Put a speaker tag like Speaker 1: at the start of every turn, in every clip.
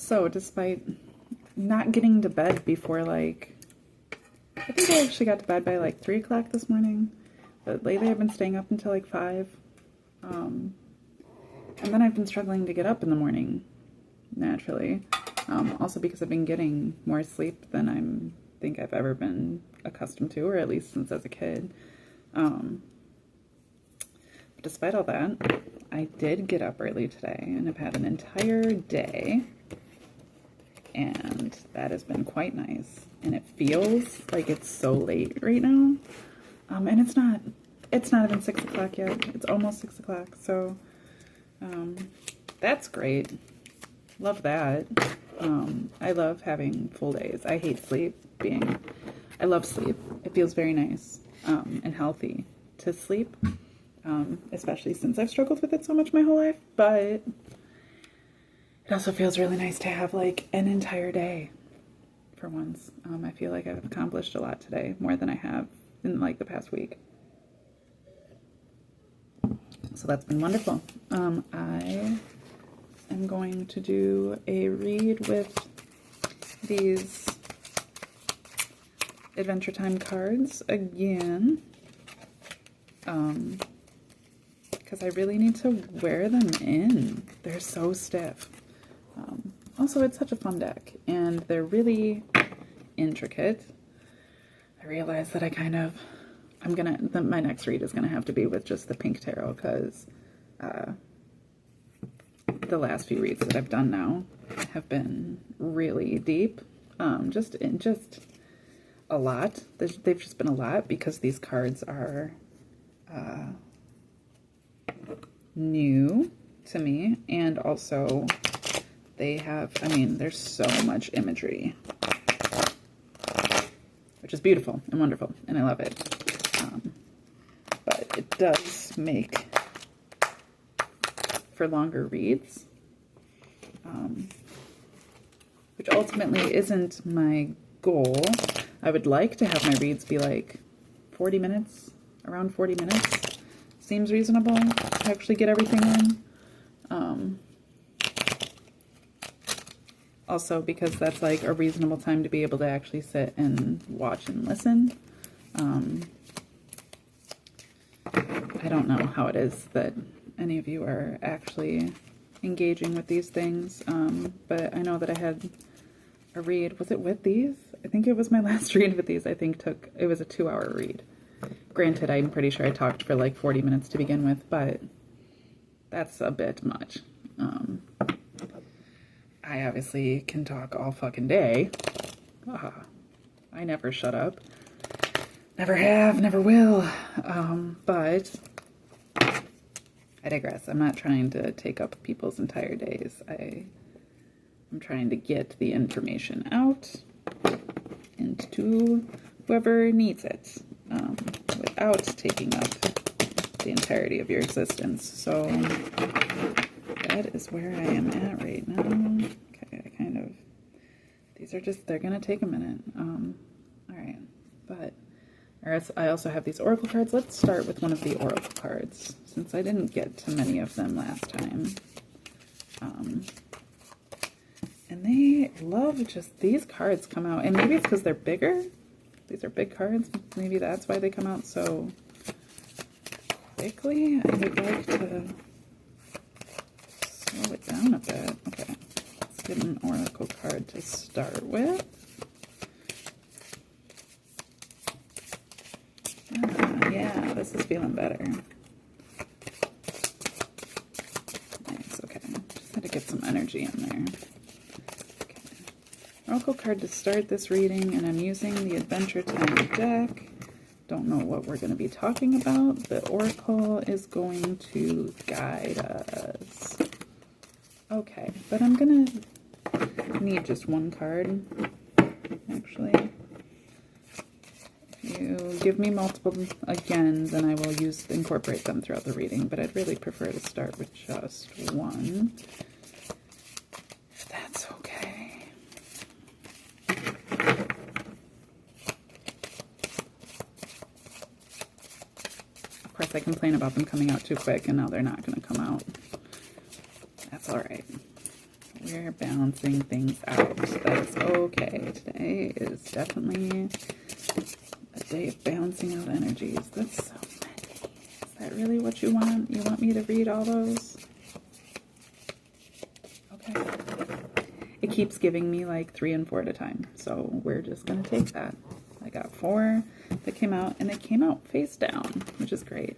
Speaker 1: So, despite not getting to bed before, like, I think I actually got to bed by like 3 o'clock this morning, but lately I've been staying up until like 5. And then I've been struggling to get up in the morning, naturally. Also because I've been getting more sleep than I think I've ever been accustomed to, or at least since as a kid. But despite all that, I did get up early today, and I've had an entire day, and that has been quite nice. And it feels like it's so late right now, and it's not even 6 o'clock yet. It's almost 6 o'clock, so that's great. Love that. I love having full days. I hate I love sleep. It feels very nice and healthy to sleep, especially since I've struggled with it so much my whole life, but it also feels really nice to have like an entire day for once. I feel like I've accomplished a lot today, more than I have in like the past week. So that's been wonderful. I am going to do a read with these Adventure Time cards again, because I really need to wear them in. They're so stiff. Also, it's such a fun deck, and they're really intricate. I realize that my next read is gonna have to be with just the pink tarot, because the last few reads that I've done now have been really deep. Just a lot. They've just been a lot because these cards are new to me, and also they have, there's so much imagery, which is beautiful and wonderful, and I love it. But it does make for longer reads, which ultimately isn't my goal. I would like to have my reads be like 40 minutes, around 40 minutes. Seems reasonable to actually get everything in. Also because that's like a reasonable time to be able to actually sit and watch and listen. I don't know how it is that any of you are actually engaging with these things, but I know that I had a read. Was it with these? I think it was my last read with these. It was a 2-hour read. Granted, I'm pretty sure I talked for like 40 minutes to begin with, but that's a bit much. I obviously can talk all fucking day. I never shut up. Never have, never will. But I digress. I'm not trying to take up people's entire days. I'm trying to get the information out into whoever needs it, without taking up the entirety of your existence. So that is where I am at right now. Okay, they're gonna take a minute. All right, but I also have these oracle cards. Let's start with one of the oracle cards, since I didn't get to many of them last time. And they love just, these cards come out, and maybe it's because they're bigger. These are big cards. Maybe that's why they come out so quickly. I would like to slow it down a bit. Okay, let's get an oracle card to start with. Yeah, this is feeling better. Nice, okay. Just had to get some energy in there. Okay. Oracle card to start this reading, and I'm using the Adventure Time deck. Don't know what we're going to be talking about. The oracle is going to guide us. Okay, but I'm going to need just one card, actually. If you give me multiple again, then I will incorporate them throughout the reading, but I'd really prefer to start with just one. If that's okay. Of course, I complain about them coming out too quick, and now they're not going to come out. That's all right. We're balancing things out. That is okay. Today is definitely a day of balancing out energies. That's so many. Is that really what you want? You want me to read all those? Okay. It keeps giving me like 3 and 4 at a time. So we're just going to take that. I got 4 that came out, and they came out face down, which is great.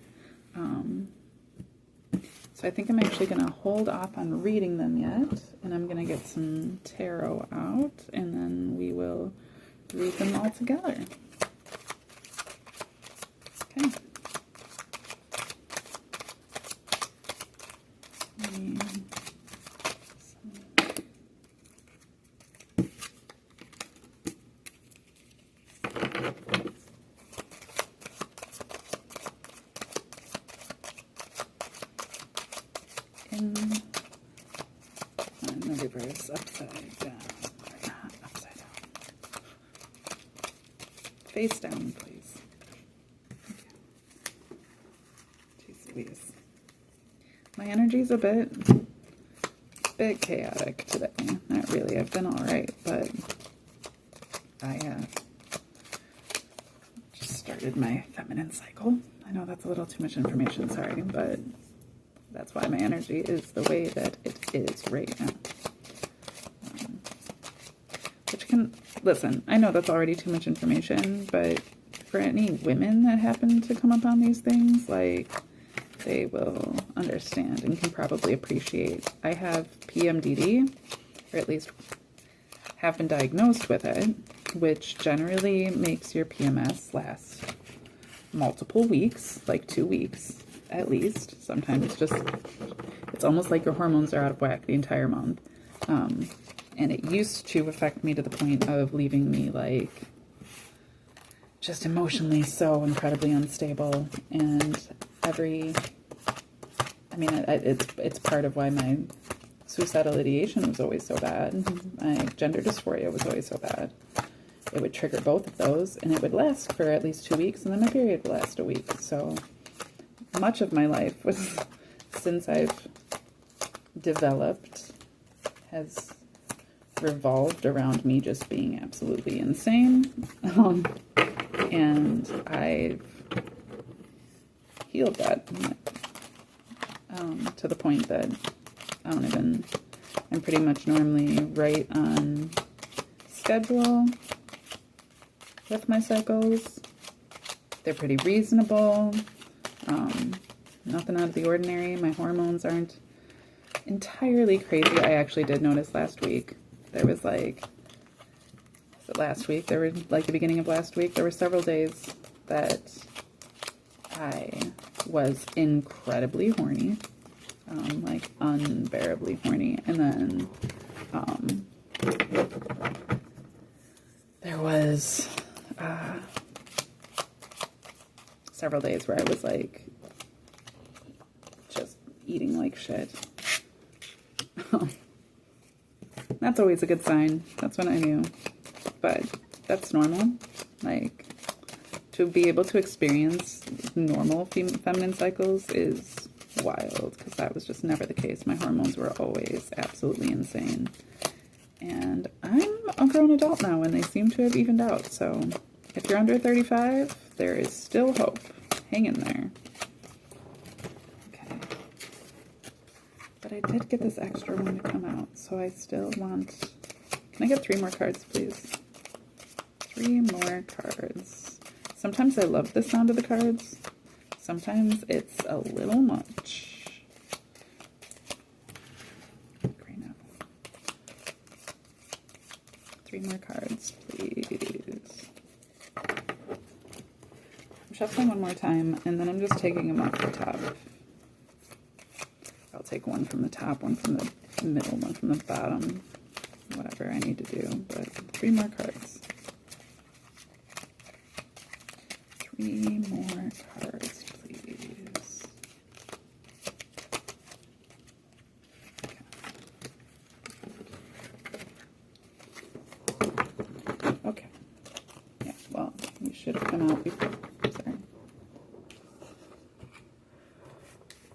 Speaker 1: So I think I'm actually going to hold off on reading them yet, and I'm going to get some tarot out, and then we will read them all together. Okay. In the reverse, upside down, or not upside down, face down, please. Okay. Jeez Louise. My energy's a bit chaotic today. Not really, I've been alright, but I just started my feminine cycle. I know that's a little too much information, sorry, but that's why my energy is the way that it is right now. Which can, listen, I know that's already too much information, but for any women that happen to come upon these things, like, they will understand and can probably appreciate. I have PMDD, or at least have been diagnosed with it, which generally makes your PMS last multiple weeks, like 2 weeks. At least. Sometimes it's almost like your hormones are out of whack the entire month. And it used to affect me to the point of leaving me like just emotionally so incredibly unstable. And it's part of why my suicidal ideation was always so bad. My gender dysphoria was always so bad. It would trigger both of those, and it would last for at least 2 weeks, and then my period would last a week. So much of my life was, since I've developed, has revolved around me just being absolutely insane. And I've healed that to the point that I'm pretty much normally right on schedule with my cycles. They're pretty reasonable. Nothing out of the ordinary. My hormones aren't entirely crazy. I actually did notice last week, there was like, was it last week? There were like the beginning of last week, there were several days that I was incredibly horny, like unbearably horny. And then there was several days where I was like just eating like shit. That's always a good sign. That's when I knew. But that's normal. Like, to be able to experience normal feminine cycles is wild, because that was just never the case. My hormones were always absolutely insane. And I'm a grown adult now, and they seem to have evened out. So if you're under 35, there is still hope. Hang in there. Okay. But I did get this extra one to come out, so I still want... Can I get 3 more cards, please? 3 more cards. Sometimes I love the sound of the cards. Sometimes it's a little much. Green apple. 3 more cards, please. I'm shuffling one more time, and then I'm just taking them off the top. I'll take one from the top, one from the middle, one from the bottom. Whatever I need to do, but 3 more cards. 3 more cards, please. Okay. Yeah, well, you should have come out before. Sorry.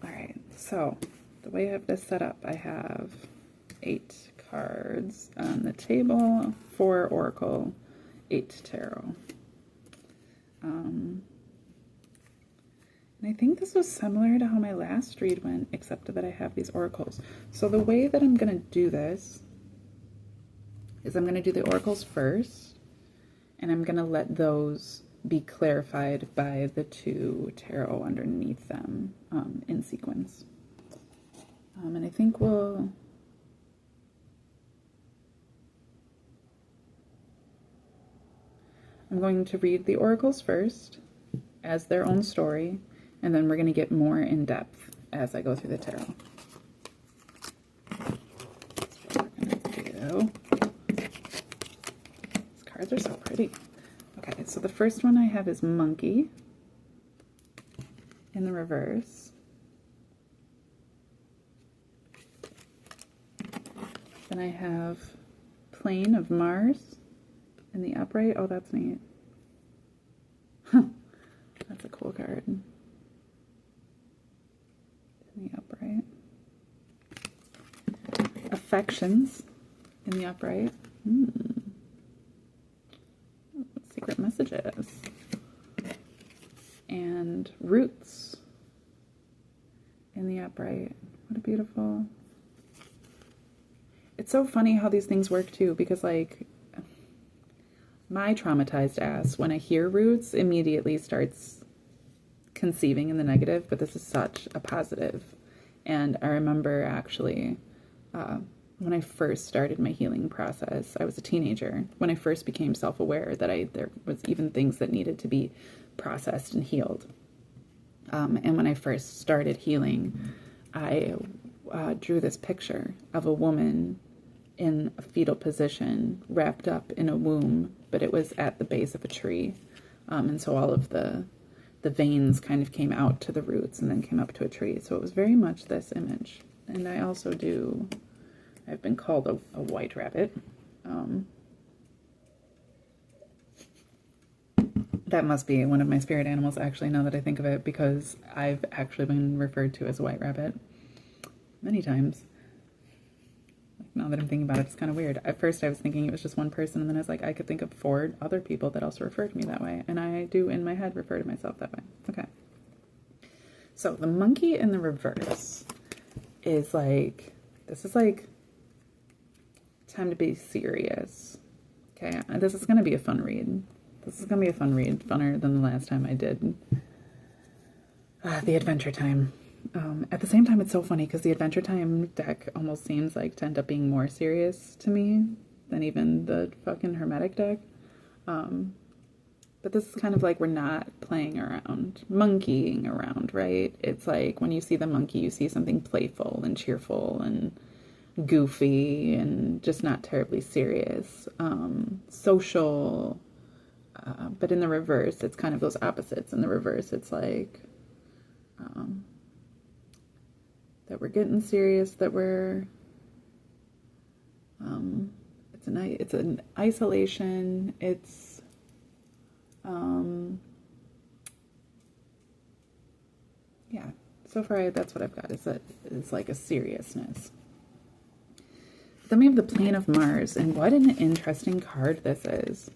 Speaker 1: Alright, so the way I have this set up, I have 8 cards on the table, 4 Oracle, 8 Tarot. And I think this was similar to how my last read went, except that I have these oracles. So the way that I'm going to do this is I'm going to do the oracles first, and I'm going to let those be clarified by the 2 tarot underneath them in sequence. And I think I'm going to read the oracles first as their own story, and then we're going to get more in depth as I go through the tarot. That's what we're going to do. These cards are so pretty. Okay, so the first one I have is Monkey in the reverse. Then I have Plane of Mars in the upright. Oh, that's neat. That's a cool card. In the upright. Affections in the upright. Secret messages. And Roots in the upright. What a beautiful... It's so funny how these things work too, because like my traumatized ass, when I hear Roots, immediately starts conceiving in the negative, but this is such a positive. And I remember actually when I first started my healing process, I was a teenager, when I first became self-aware that there was even things that needed to be processed and healed. And when I first started healing, I drew this picture of a woman in a fetal position, wrapped up in a womb, but it was at the base of a tree. And so all of the veins kind of came out to the roots and then came up to a tree. So it was very much this image. And I also I've been called a white rabbit. That must be one of my spirit animals, actually, now that I think of it, because I've actually been referred to as a white rabbit many times. Now that I'm thinking about it, it's kind of weird. At first I was thinking it was just one person, and then I was like, I could think of 4 other people that also refer to me that way, and I do in my head refer to myself that way. Okay. So the monkey in the reverse is like, this is like time to be serious. Okay, this is going to be a fun read. This is going to be a fun read, funner than the last time I did the Adventure Time. At the same time, it's so funny because the Adventure Time deck almost seems like to end up being more serious to me than even the fucking Hermetic deck. But this is kind of like we're not playing around, monkeying around, right? It's like when you see the monkey, you see something playful and cheerful and goofy and just not terribly serious. Social, but in the reverse, it's kind of those opposites. In the reverse, it's like... that we're getting serious, that we're, it's an isolation, it's, yeah, so far that's what I've got, is like a seriousness. Then we have the Plane of Mars, and what an interesting card this is.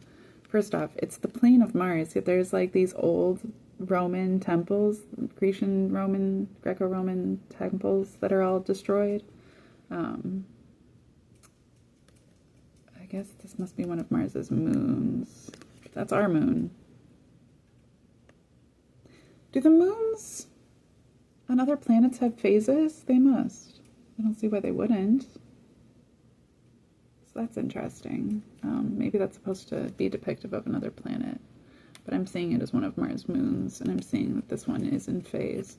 Speaker 1: First off, it's the Plane of Mars, yet there's like these old Roman temples, Grecian, Roman, Greco-Roman temples that are all destroyed. I guess this must be one of Mars's moons. That's our moon. Do the moons on other planets have phases? They must. I don't see why they wouldn't. So that's interesting. Maybe that's supposed to be depictive of another planet. But I'm seeing it as one of Mars' moons, and I'm seeing that this one is in phase.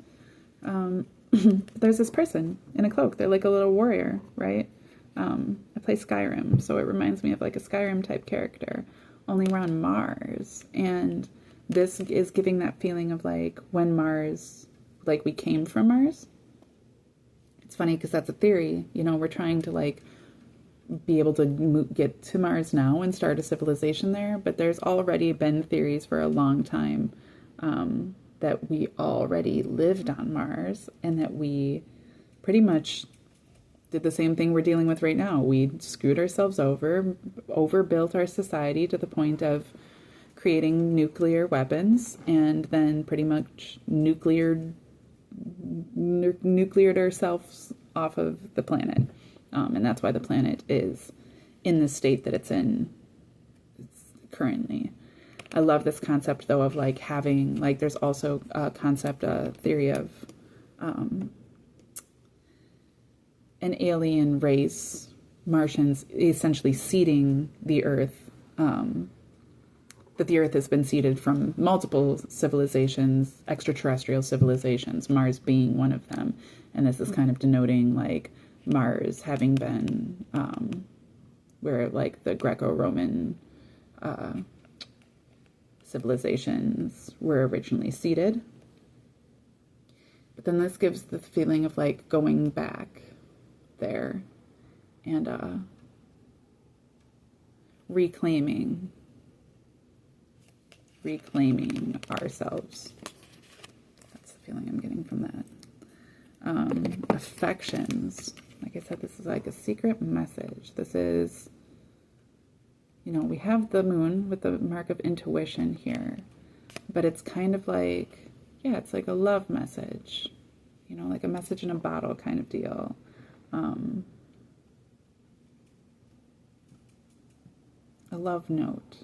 Speaker 1: There's this person in a cloak. They're like a little warrior, right? I play Skyrim, so it reminds me of like a Skyrim type character, only we're on Mars. And this is giving that feeling of like when Mars, like we came from Mars. It's funny because that's a theory, you know, we're trying to like be able to get to Mars now and start a civilization there, but there's already been theories for a long time that we already lived on Mars, and that we pretty much did the same thing we're dealing with right now. We screwed ourselves over, overbuilt our society to the point of creating nuclear weapons, and then pretty much nucleared ourselves off of the planet. And that's why the planet is in the state that it's in currently. I love this concept, though, of like having, like, there's also a concept, a theory of an alien race, Martians, essentially seeding the Earth, that the Earth has been seeded from multiple civilizations, extraterrestrial civilizations, Mars being one of them. And this is kind of denoting, like, Mars having been where, like, the Greco-Roman civilizations were originally seeded. But then this gives the feeling of, like, going back there and reclaiming ourselves. That's the feeling I'm getting from that. Affections. Like I said, this is like a secret message. This is, you know, we have the moon with the mark of intuition here, but it's kind of like, yeah, it's like a love message, you know, like a message in a bottle kind of deal. A love note.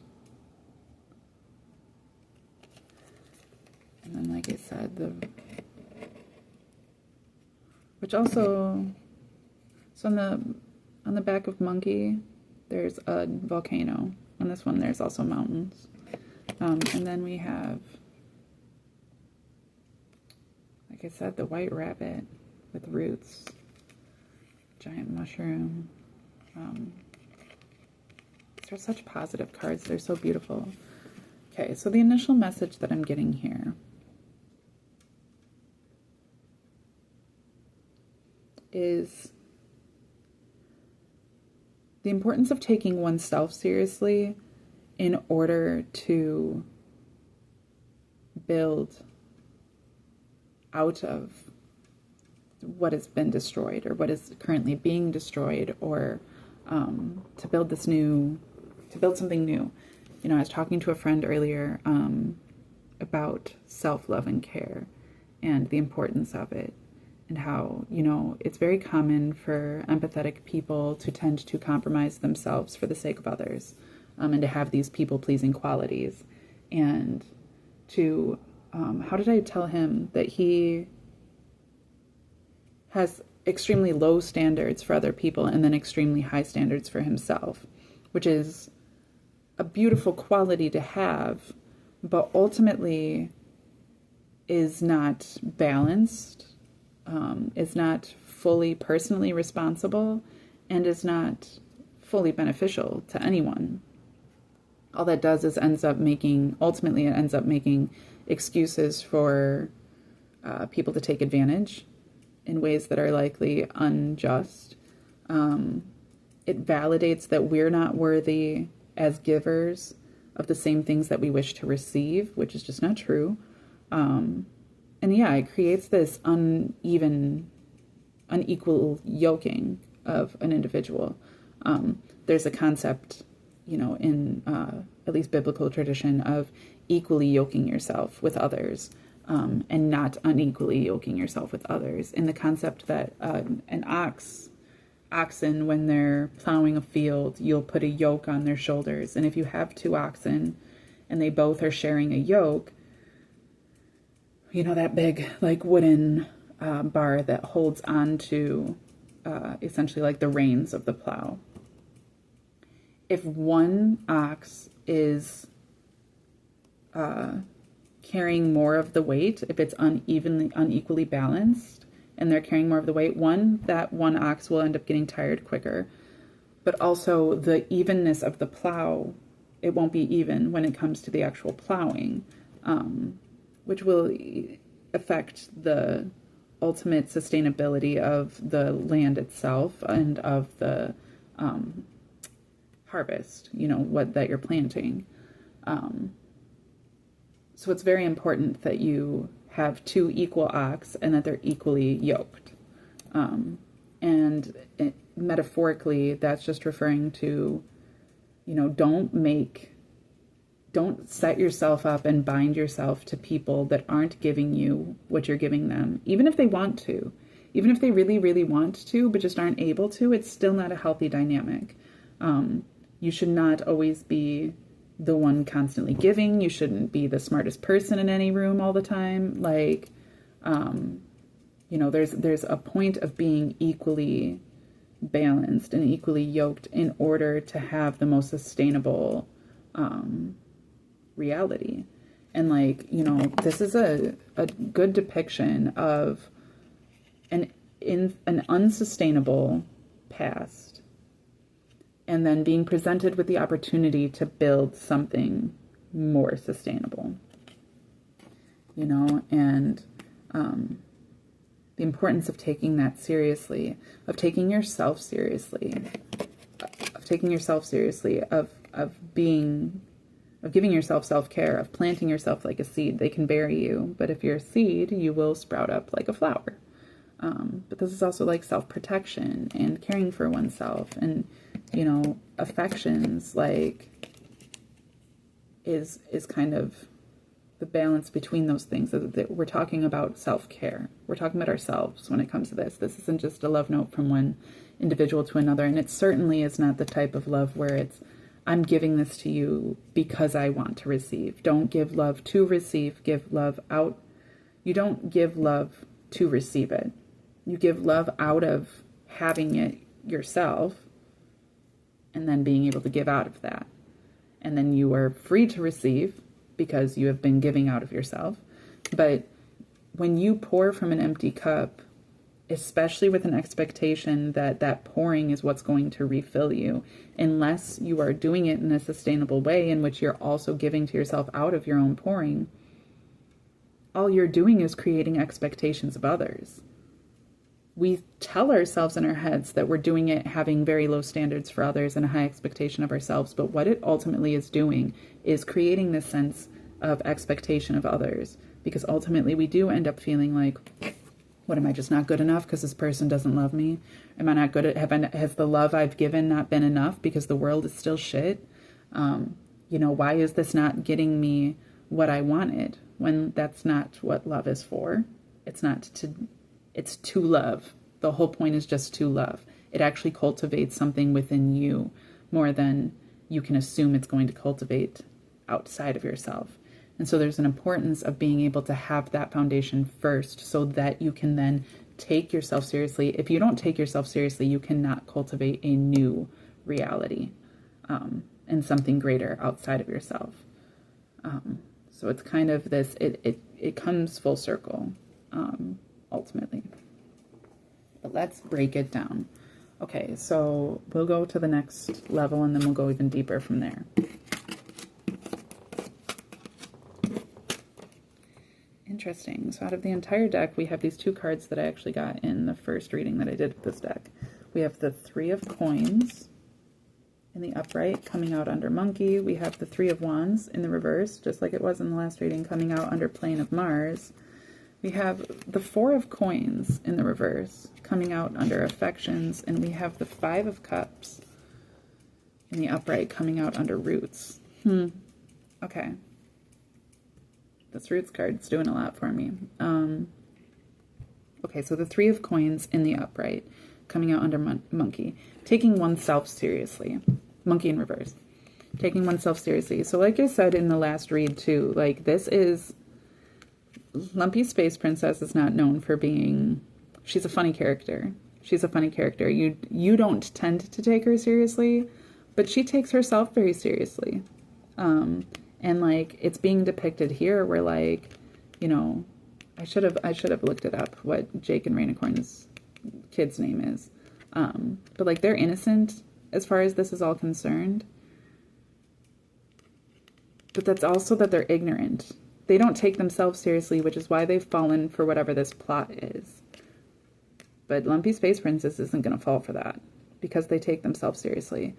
Speaker 1: And then, like I said, which also, so on the back of monkey, there's a volcano. On this one, there's also mountains. And then we have, like I said, the white rabbit with roots, giant mushroom. They're such positive cards. They're so beautiful. Okay, so the initial message that I'm getting here is the importance of taking oneself seriously in order to build out of what has been destroyed or what is currently being destroyed, or to build something new. You know, I was talking to a friend earlier about self-love and care and the importance of it, and how, you know, it's very common for empathetic people to tend to compromise themselves for the sake of others, and to have these people-pleasing qualities. And to, how did I tell him that he has extremely low standards for other people and then extremely high standards for himself, which is a beautiful quality to have, but ultimately is not balanced, is not fully personally responsible, and is not fully beneficial to anyone. All that does is ultimately it ends up making excuses for people to take advantage in ways that are likely unjust. It validates that we're not worthy as givers of the same things that we wish to receive, which is just not true. And yeah, it creates this unequal yoking of an individual. There's a concept, you know, in at least biblical tradition, of equally yoking yourself with others, and not unequally yoking yourself with others. In the concept that oxen, when they're plowing a field, you'll put a yoke on their shoulders. And if you have two oxen and they both are sharing a yoke, you know, that big, like, wooden bar that holds on to essentially like the reins of the plow. If one ox is carrying more of the weight, if it's unequally balanced, and they're carrying more of the weight, that one ox will end up getting tired quicker. But also the evenness of the plow, it won't be even when it comes to the actual plowing, which will affect the ultimate sustainability of the land itself and of the harvest, you know, that you're planting. So it's very important that you have two equal ox and that they're equally yoked. And And metaphorically, that's just referring to, you know, don't set yourself up and bind yourself to people that aren't giving you what you're giving them, even if they want to. Even if they really, really want to, but just aren't able to, it's still not a healthy dynamic. You should not always be the one constantly giving. You shouldn't be the smartest person in any room all the time. Like, you know, there's a point of being equally balanced and equally yoked in order to have the most sustainable reality. And like, you know, this is a good depiction of an unsustainable past, and then being presented with the opportunity to build something more sustainable, you know, and the importance of taking that seriously, of taking yourself seriously, of giving yourself self-care, of planting yourself like a seed. They can bury you, but if you're a seed, you will sprout up like a flower. But this is also like self-protection and caring for oneself, and, you know, affections, like, is kind of the balance between those things. That we're talking about self-care. We're talking about ourselves when it comes to this. This isn't just a love note from one individual to another, and it certainly is not the type of love where it's, I'm giving this to you because I want to receive. Don't give love to receive. Give love out. You don't give love to receive it. You give love out of having it yourself and then being able to give out of that. And then you are free to receive because you have been giving out of yourself. But when you pour from an empty cup, especially with an expectation that that pouring is what's going to refill you, unless you are doing it in a sustainable way in which you're also giving to yourself out of your own pouring, all you're doing is creating expectations of others. We tell ourselves in our heads that we're doing it having very low standards for others and a high expectation of ourselves, but what it ultimately is doing is creating this sense of expectation of others, because ultimately we do end up feeling like, what, am I just not good enough because this person doesn't love me? Am I not good at, has the love I've given not been enough because the world is still shit? You know, why is this not getting me what I wanted, when that's not what love is for? It's to love. The whole point is just to love. It actually cultivates something within you more than you can assume it's going to cultivate outside of yourself. And so there's an importance of being able to have that foundation first so that you can then take yourself seriously. If you don't take yourself seriously, you cannot cultivate a new reality and something greater outside of yourself. So it's kind of this, it comes full circle. Ultimately. But let's break it down. Okay, so we'll go to the next level and then we'll go even deeper from there. Interesting. So out of the entire deck, we have these two cards that I actually got in the first reading that I did with this deck. We have the Three of Coins in the upright coming out under Monkey. We have the Three of Wands in the reverse, just like it was in the last reading, coming out under Plane of Mars. We have the Four of Coins in the reverse, coming out under Affections, and we have the Five of Cups in the upright, coming out under Roots. Okay. This Roots card's doing a lot for me. Okay, so the Three of Coins in the upright, coming out under Monkey. Taking oneself seriously. Monkey in reverse. Taking oneself seriously. So like I said in the last read too, like this is... Lumpy Space Princess is not known for being... She's a funny character. She's a funny character. You don't tend to take her seriously, but she takes herself very seriously. And like it's being depicted here where, like, you know, I should have looked it up what Jake and Rainicorn's kid's name is. But like they're innocent as far as this is all concerned. But that's also that they're ignorant. They don't take themselves seriously, which is why they've fallen for whatever this plot is. But Lumpy Space Princess isn't going to fall for that because they take themselves seriously.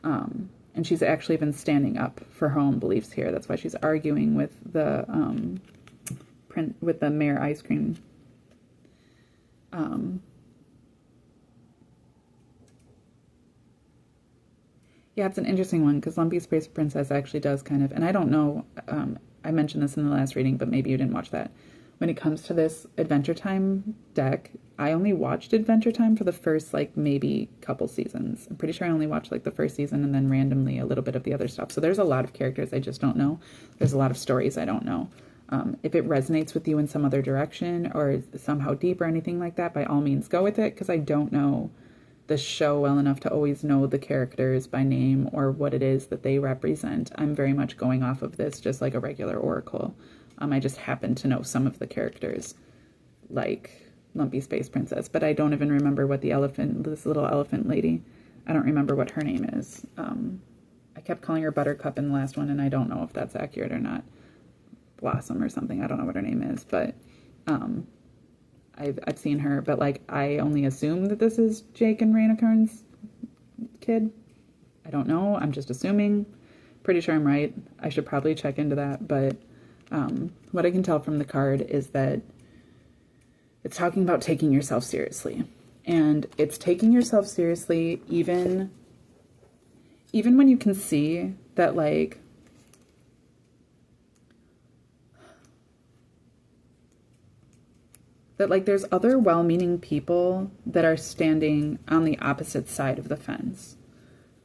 Speaker 1: And she's actually been standing up for her own beliefs here. That's why she's arguing with the Mayor Ice Cream. Yeah, it's an interesting one because Lumpy Space Princess actually does kind of, and I don't know, I mentioned this in the last reading, but maybe you didn't watch that. When it comes to this Adventure Time deck, I only watched Adventure Time for the first, like, maybe couple seasons. I'm pretty sure I only watched, like, the first season and then randomly a little bit of the other stuff. So there's a lot of characters I just don't know. There's a lot of stories I don't know. If it resonates with you in some other direction or is somehow deep or anything like that, by all means go with it, because I don't know the show well enough to always know the characters by name or what it is that they represent. I'm very much going off of this just like a regular oracle. I just happen to know some of the characters, like Lumpy Space Princess, but I don't even remember what this little elephant lady, I don't remember what her name is. I kept calling her Buttercup in the last one, and I don't know if that's accurate or not. Blossom or something, I don't know what her name is, but I've seen her, but like I only assume that this is Jake and Raina Karn's kid. I don't know, I'm just assuming. Pretty sure I'm right. I should probably check into that, but what I can tell from the card is that it's talking about taking yourself seriously. And it's taking yourself seriously even when you can see that, like, there's other well-meaning people that are standing on the opposite side of the fence.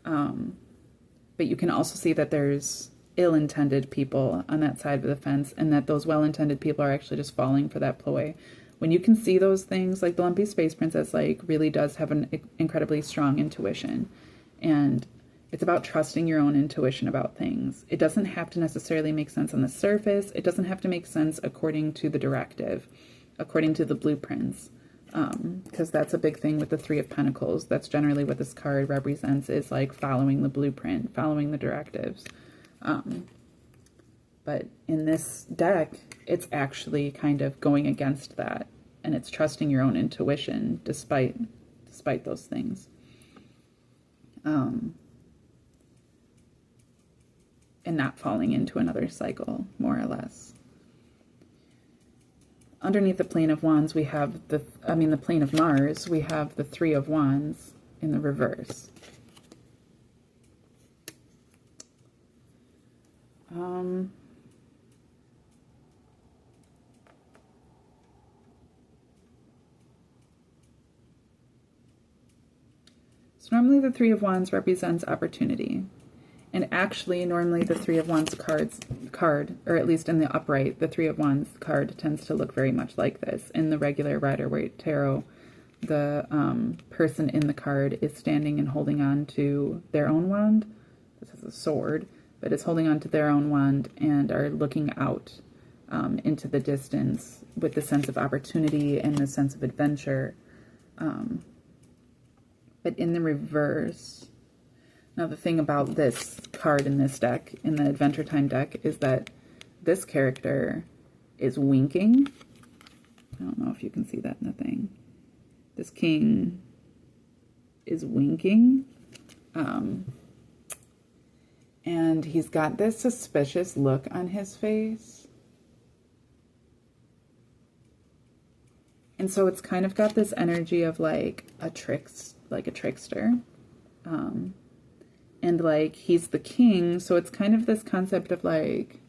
Speaker 1: But you can also see that there's ill-intended people on that side of the fence, and that those well-intended people are actually just falling for that ploy. When you can see those things, like the Lumpy Space Princess, like, really does have an incredibly strong intuition. And it's about trusting your own intuition about things. It doesn't have to necessarily make sense on the surface. It doesn't have to make sense according to the directive, according to the blueprints. Because that's a big thing with the Three of Pentacles. That's generally what this card represents, is like following the blueprint, following the directives. But in this deck, it's actually kind of going against that, and it's trusting your own intuition despite those things. And not falling into another cycle, more or less. Underneath the Plane of Wands, we have the Plane of Mars, we have the Three of Wands in the reverse. So normally the Three of Wands represents opportunity. And actually, normally the Three of Wands card, or at least in the upright, the Three of Wands card tends to look very much like this. In the regular Rider-Waite Tarot, the person in the card is standing and holding on to their own wand. This is a sword, but it's holding on to their own wand and are looking out into the distance with the sense of opportunity and the sense of adventure. But in the reverse, now the thing about this card in this deck, in the Adventure Time deck, is that this character is winking. I don't know if you can see that in the thing. This king is winking. And he's got this suspicious look on his face. And so it's kind of got this energy of like a trickster. And like he's the king, so it's kind of this concept of like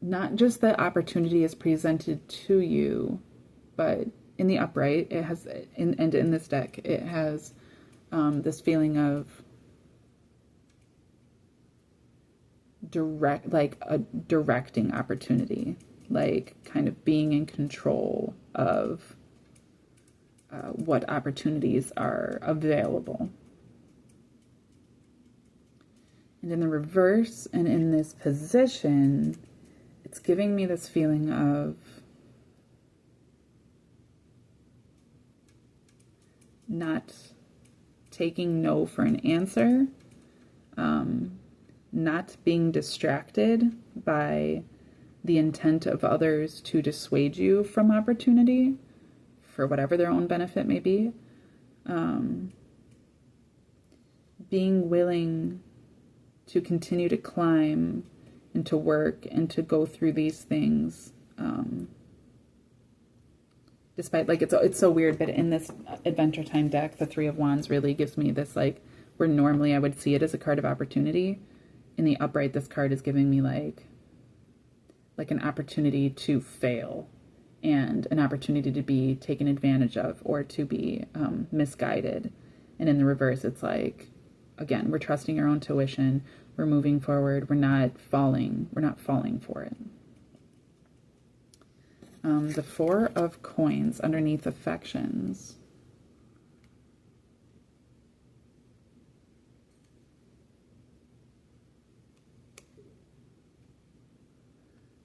Speaker 1: not just that opportunity is presented to you, but in the upright it has, and in this deck it has this feeling of directing opportunity, like kind of being in control of what opportunities are available. And in the reverse, and in this position, it's giving me this feeling of not taking no for an answer, not being distracted by the intent of others to dissuade you from opportunity for whatever their own benefit may be, being willing to continue to climb and to work and to go through these things, despite, like, it's so weird, but in this Adventure Time deck, the Three of Wands really gives me this, like, where normally I would see it as a card of opportunity. In the upright, this card is giving me like an opportunity to fail and an opportunity to be taken advantage of or to be misguided. And in the reverse, it's like, again, we're trusting our own tuition. We're moving forward. We're not falling. We're not falling for it. The Four of Coins underneath affections.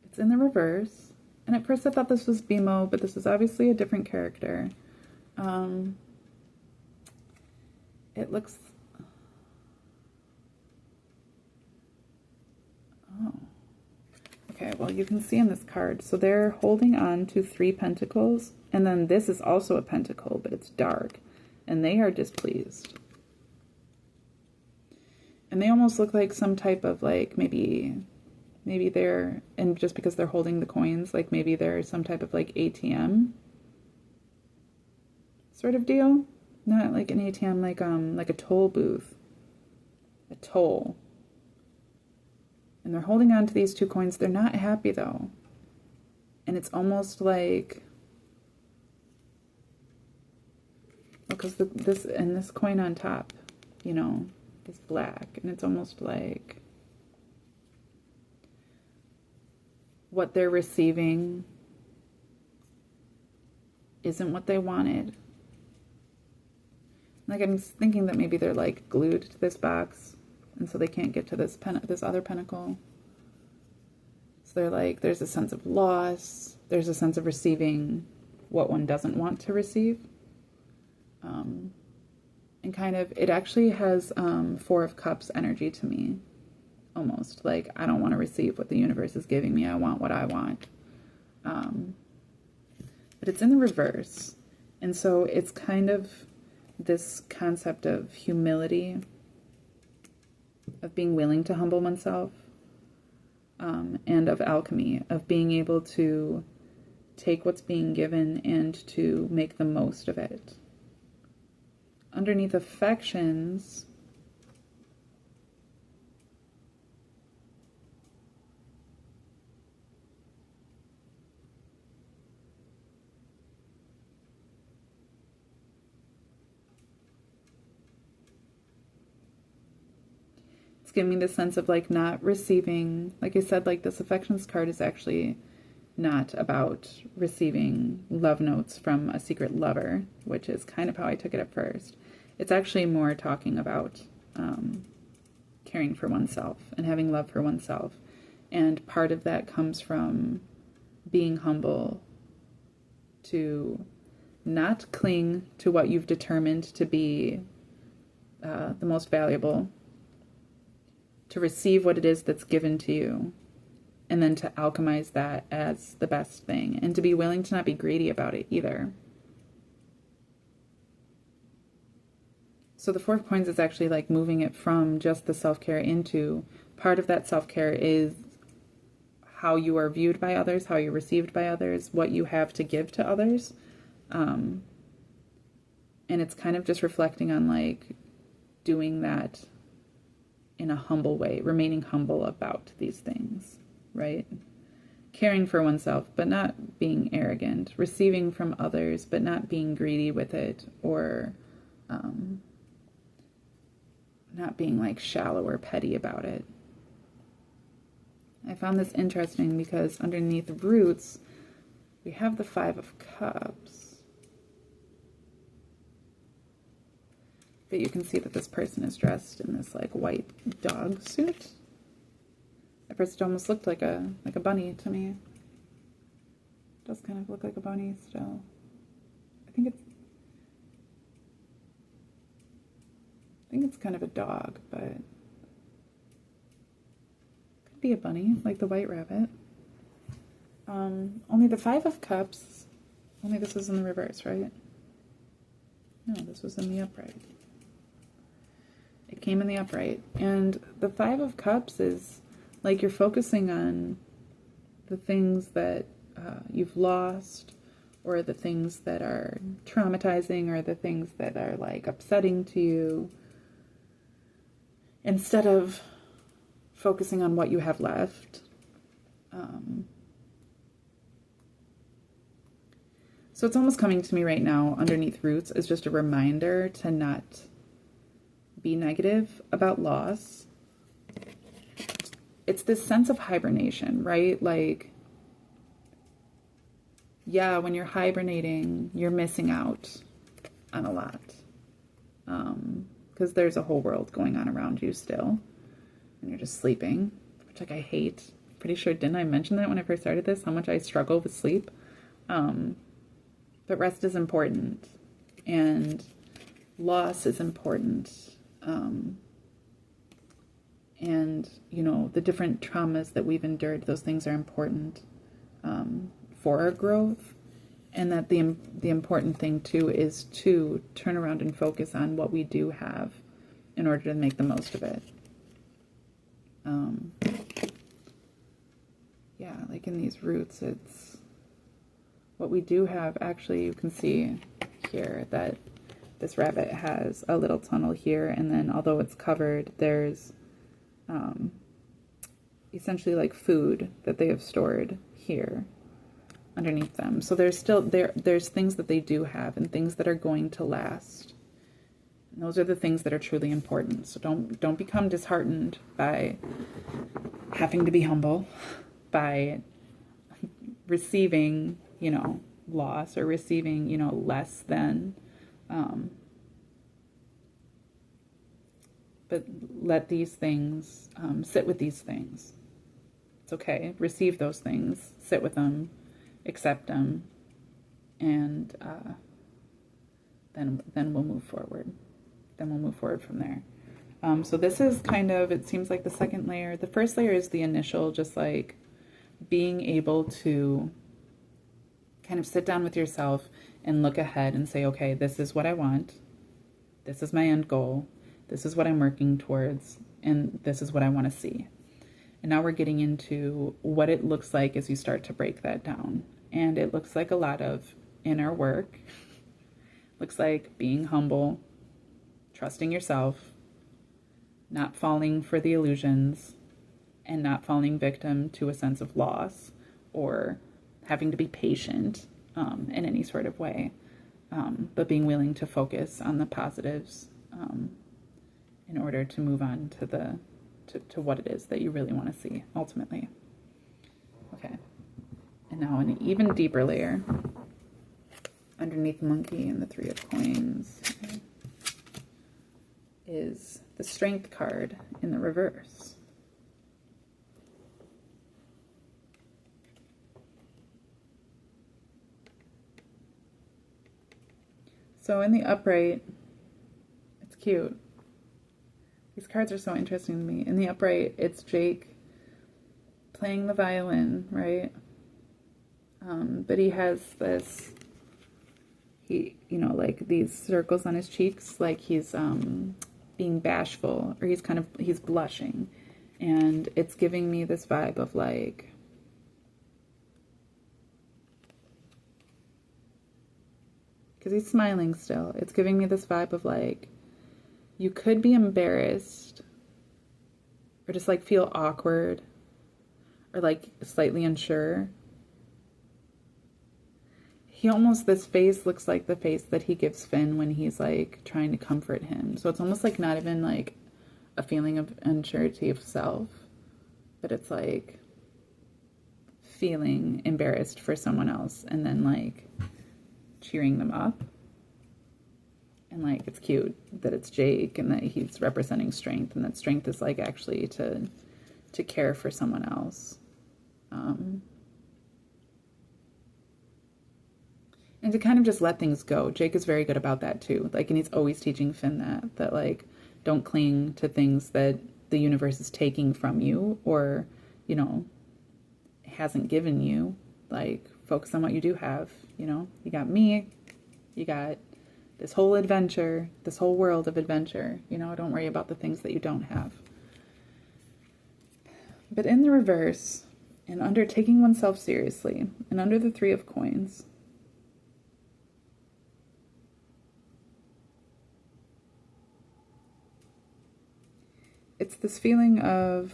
Speaker 1: It's in the reverse. And at first I thought this was BMO, but this is obviously a different character. It looks... Oh. Okay, well, you can see in this card. So they're holding on to 3 pentacles, and then this is also a pentacle, but it's dark, and they are displeased. And they almost look like some type of, like, maybe they're, and just because they're holding the coins, like maybe they're some type of like ATM sort of deal. Not like an ATM, like a toll booth. A toll. And they're holding on to these 2 coins. They're not happy though. And it's almost like, because this coin on top, you know, is black, and it's almost like what they're receiving isn't what they wanted. Like, I'm thinking that maybe they're like glued to this box, and so they can't get to this other pentacle. So they're like, there's a sense of loss. There's a sense of receiving what one doesn't want to receive. And kind of, it actually has 4 of Cups energy to me. Almost like, I don't want to receive what the universe is giving me. I want what I want. But it's in the reverse. And so it's kind of this concept of humility, of being willing to humble oneself, and of alchemy, of being able to take what's being given and to make the most of it. Underneath affections, it's giving me the sense of like not receiving, like I said, like this affections card is actually not about receiving love notes from a secret lover, which is kind of how I took it at first. It's actually more talking about caring for oneself and having love for oneself. And part of that comes from being humble, to not cling to what you've determined to be the most valuable, to receive what it is that's given to you, and then to alchemize that as the best thing, and to be willing to not be greedy about it either. So the 4 of Coins is actually like moving it from just the self-care into, part of that self-care is how you are viewed by others, how you're received by others, what you have to give to others. And it's kind of just reflecting on like doing that in a humble way, remaining humble about these things, right? Caring for oneself, but not being arrogant, receiving from others, but not being greedy with it, or not being like shallow or petty about it. I found this interesting because underneath roots, we have the 5 of Cups. But you can see that this person is dressed in this like white dog suit. At first it almost looked like a bunny to me. It does kind of look like a bunny still. I think it's kind of a dog, but it could be a bunny, like the white rabbit. Only the 5 of Cups, only this was in the reverse, right? No, this was in the upright. It came in the upright. And the 5 of Cups is like you're focusing on the things that you've lost, or the things that are traumatizing, or the things that are like upsetting to you. instead of focusing on what you have left. So it's almost coming to me right now underneath roots is just a reminder to not be negative about loss. It's this sense of hibernation, right? Like, yeah, when you're hibernating, you're missing out on a lot. Because there's a whole world going on around you still. And you're just sleeping, which, like, I hate. Pretty sure, didn't I mention that when I first started this, how much I struggle with sleep? But rest is important. And loss is important. And, you know, the different traumas that we've endured, those things are important for our growth. And that the important thing, too, is to turn around and focus on what we do have in order to make the most of it. Yeah, like in these roots, it's what we do have. Actually, you can see here that this rabbit has a little tunnel here, and then although it's covered, there's essentially like food that they have stored here underneath them. So there's still there's things that they do have and things that are going to last. And those are the things that are truly important. So don't become disheartened by having to be humble, by receiving, you know, loss or receiving, you know, less than. But let these things, sit with these things. It's okay. Receive those things. Sit with them. Accept them. And then we'll move forward. Then we'll move forward from there. So this is kind of, it seems like the second layer. The first layer is the initial, just like being able to kind of sit down with yourself and look ahead and say, okay, this is what I want. This is my end goal. This is what I'm working towards, and this is what I want to see. And now we're getting into what it looks like as you start to break that down. And it looks like a lot of inner work. Looks like being humble, trusting yourself, not falling for the illusions, and not falling victim to a sense of loss or having to be patient in any sort of way, but being willing to focus on the positives in order to move on to what it is that you really want to see ultimately. Okay, and now an even deeper layer underneath monkey and the 3 of coins is the strength card in the reverse. So in the upright, it's cute. These cards are so interesting to me. In the upright, it's Jake playing the violin, right? But he has this, you know, like these circles on his cheeks, like he's being bashful, or he's blushing. And it's giving me this vibe of like, because he's smiling still. It's giving me this vibe of like, you could be embarrassed or just like feel awkward or like slightly unsure. This face looks like the face that he gives Finn when he's like trying to comfort him. So it's almost like not even like a feeling of unsurety of self, but it's like feeling embarrassed for someone else and then like cheering them up. And like it's cute that it's Jake and that he's representing strength, and that strength is like actually to care for someone else. And to kind of just let things go. Jake is very good about that too. Like, and he's always teaching Finn that like, don't cling to things that the universe is taking from you or, you know, hasn't given you. Like, focus on what you do have, you know. You got me, you got this whole adventure, this whole world of adventure, you know. Don't worry about the things that you don't have. But in the reverse, and under taking oneself seriously, and under the 3 of coins, it's this feeling of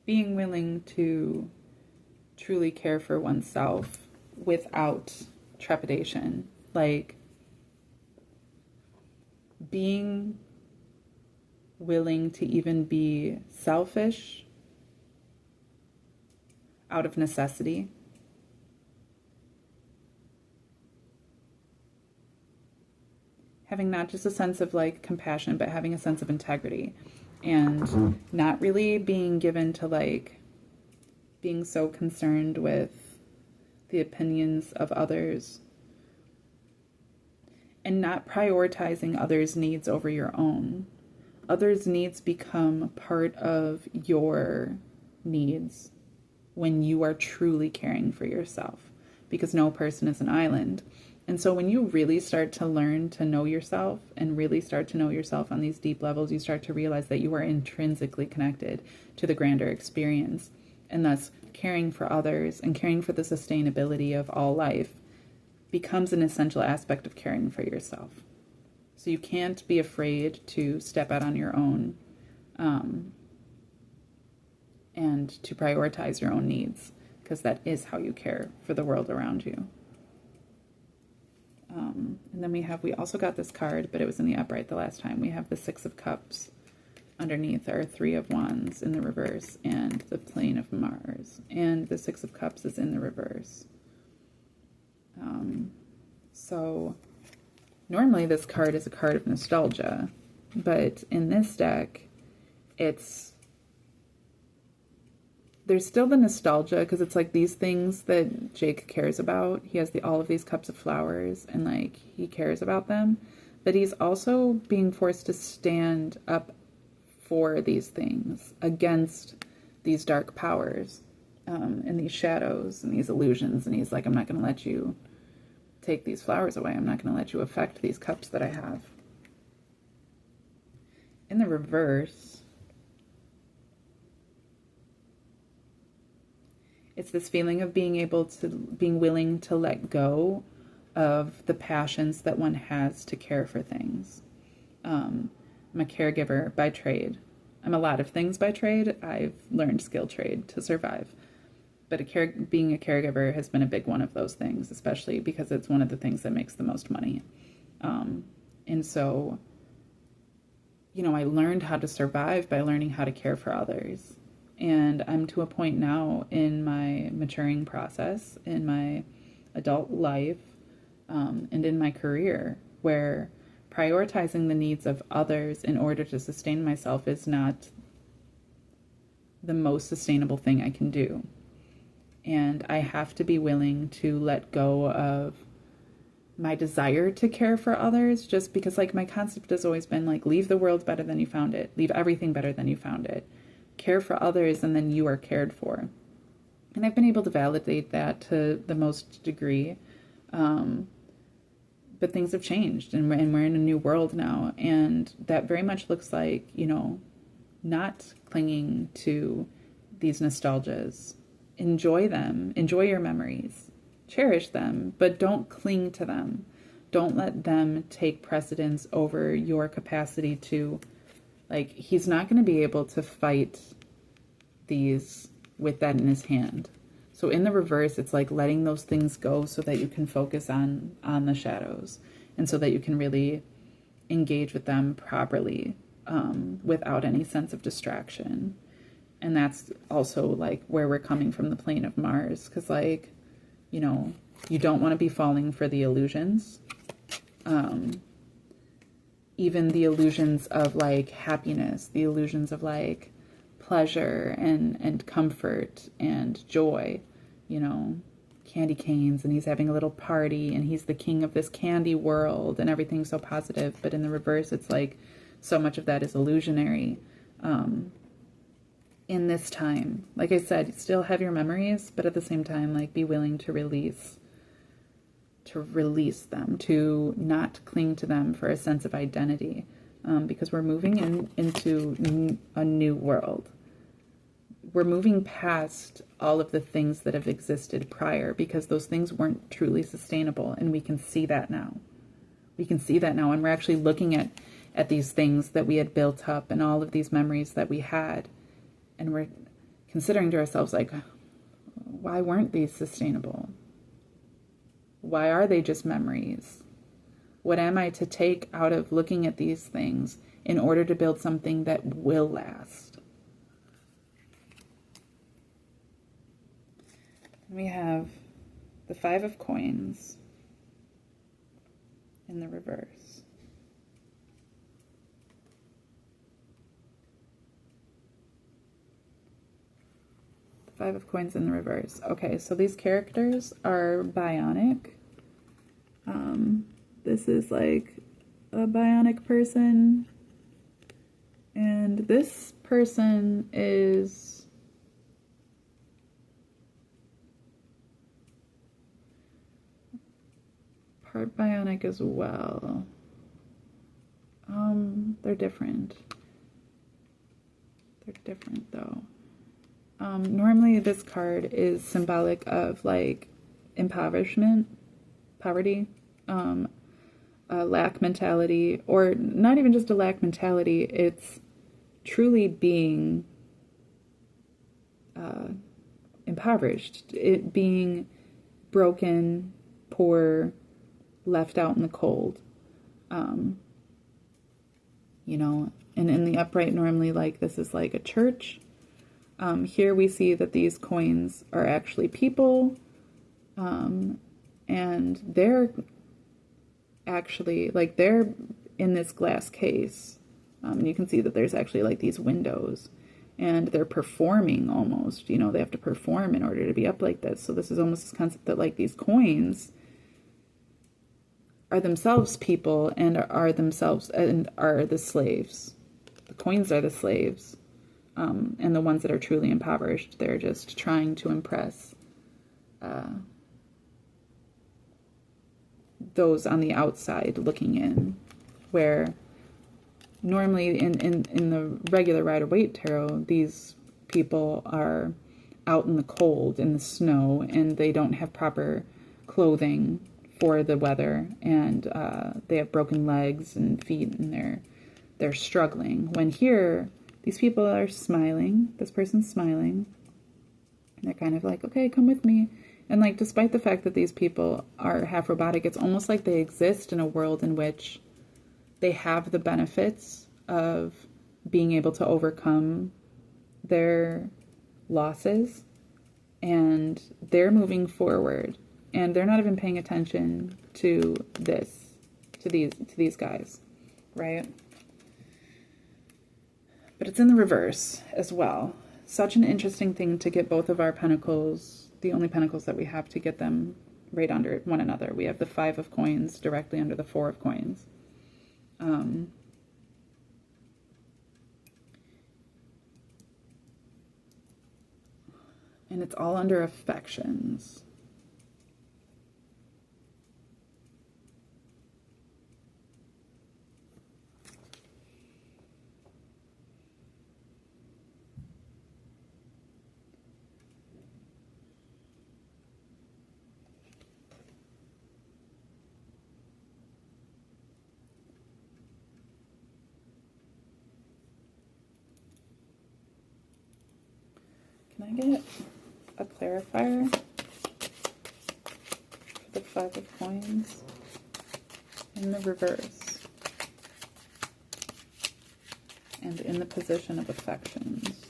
Speaker 1: being willing to truly care for oneself without trepidation. Like being willing to even be selfish out of necessity. Having not just a sense of like compassion, but having a sense of integrity, and not really being given to like being so concerned with the opinions of others, and not prioritizing others' needs over your own. Others' needs become part of your needs when you are truly caring for yourself, because no person is an island. And so when you really start to learn to know yourself and really start to know yourself on these deep levels, you start to realize that you are intrinsically connected to the grander experience, and thus caring for others and caring for the sustainability of all life becomes an essential aspect of caring for yourself. So you can't be afraid to step out on your own and to prioritize your own needs, because that is how you care for the world around you. And then we also got this card, but it was in the upright the last time. We have the Six of Cups underneath, our Three of Wands in the reverse, and the plane of Mars. And the Six of Cups is in the reverse. So normally this card is a card of nostalgia, but in this deck, there's still the nostalgia, because it's like these things that Jake cares about. He has all of these cups of flowers, and like he cares about them, but he's also being forced to stand up for these things against these dark powers, and these shadows and these illusions. And he's like, I'm not going to let you take these flowers away. I'm not going to let you affect these cups that I have. In the reverse, it's this feeling of being willing to let go of the passions that one has to care for things. I'm a caregiver by trade. I'm a lot of things by trade. I've learned skill trade to survive. But being a caregiver has been a big one of those things, especially because it's one of the things that makes the most money. And so, I learned how to survive by learning how to care for others. And I'm to a point now in my maturing process, in my adult life, and in my career, where prioritizing the needs of others in order to sustain myself is not the most sustainable thing I can do. And I have to be willing to let go of my desire to care for others, just because like my concept has always been like, leave the world better than you found it. Leave everything better than you found it. Care for others, and then you are cared for. And I've been able to validate that to the most degree. But things have changed, and we're in a new world now. And that very much looks like, not clinging to these nostalgias. Enjoy them. Enjoy your memories. Cherish them, but don't cling to them. Don't let them take precedence over your capacity to, like, he's not going to be able to fight these with that in his hand. So in the reverse, it's like letting those things go so that you can focus on the shadows, and so that you can really engage with them properly, without any sense of distraction. And that's also like where we're coming from, the plane of Mars, because like, you don't want to be falling for the illusions, even the illusions of like happiness, the illusions of like pleasure and comfort and joy, candy canes, and he's having a little party, and he's the king of this candy world, and everything's so positive. But in the reverse, it's like so much of that is illusionary. In this time, like I said, still have your memories, but at the same time, like, be willing to release them, to not cling to them for a sense of identity, because we're moving into a new world. we're moving past all of the things that have existed prior, because those things weren't truly sustainable, and we can see that now. We can see that now, and we're actually looking at these things that we had built up and all of these memories that we had, and we're considering to ourselves, like, why weren't these sustainable? Why are they just memories? What am I to take out of looking at these things in order to build something that will last? We have the 5 of coins in the reverse. The 5 of coins in the reverse. Okay, so these characters are bionic. This is like a bionic person, and this person is part bionic as well. They're different. They're different though. Normally this card is symbolic of like impoverishment, poverty, a lack mentality, or not even just a lack mentality, it's truly being impoverished, it being broken, poor, left out in the cold. You know, and in the upright, normally, like, this is like a church. Here we see that these coins are actually people, and they're actually, like, they're in this glass case. You can see that there's actually, like, these windows, and they're performing almost, you know, they have to perform in order to be up like this. So this is almost this concept that, like, these coins are themselves people and are themselves and are the slaves. The coins are the slaves, and the ones that are truly impoverished, they're just trying to impress those on the outside looking in, where normally in the regular Rider-Waite tarot, these people are out in the cold, in the snow, and they don't have proper clothing for the weather, and they have broken legs and feet, and they're struggling. When here, these people are smiling. This person's smiling, and they're kind of like, okay, come with me. And, like, despite the fact that these people are half robotic, it's almost like they exist in a world in which they have the benefits of being able to overcome their losses, and they're moving forward, and they're not even paying attention to these guys, right? But it's in the reverse as well. Such an interesting thing to get both of our pentacles, the only pentacles that we have, to get them right under one another. We have the 5 of coins directly under the 4 of coins. And it's all under affections. Can I get a clarifier for the 5 of coins in the reverse and in the position of affections?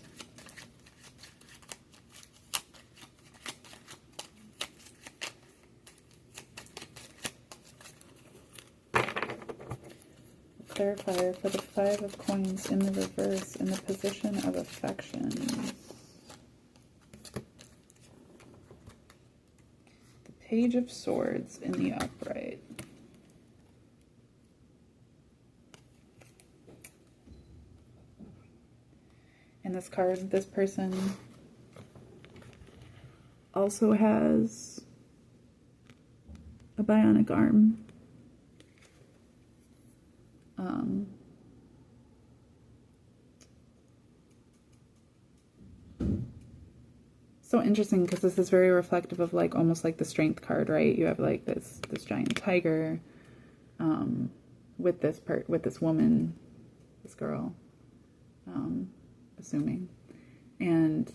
Speaker 1: Clarifier for the 5 of coins in the reverse in the position of affections. Page of Swords in the upright. And this card, this person also has a bionic arm. So interesting, because this is very reflective of like almost like the Strength card, right? You have like this giant tiger with this woman, this girl, assuming, and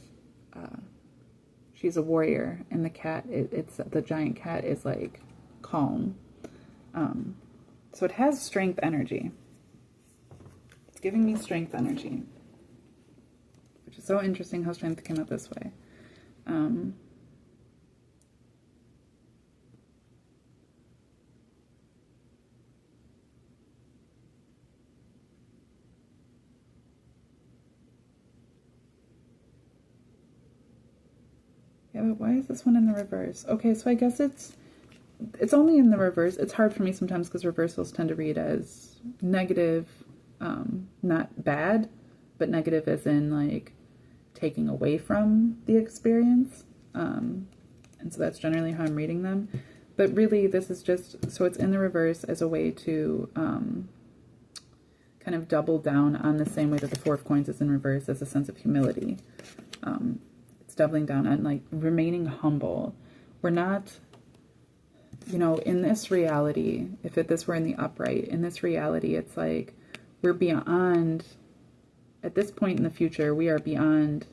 Speaker 1: she's a warrior, and the cat, it's the giant cat is like calm. So it has strength energy. It's giving me strength energy, which is so interesting how strength came out this way. Yeah, but why is this one in the reverse? Okay, so I guess it's only in the reverse. It's hard for me sometimes because reversals tend to read as negative, not bad, but negative as in like taking away from the experience. And so that's generally how I'm reading them. But really, this is just, so it's in the reverse as a way to kind of double down on the same way that the Four of Coins is in reverse, as a sense of humility. It's doubling down on like remaining humble. We're not, you know, in this reality, if this were in the upright, in this reality, it's like we're beyond, at this point in the future, we are beyond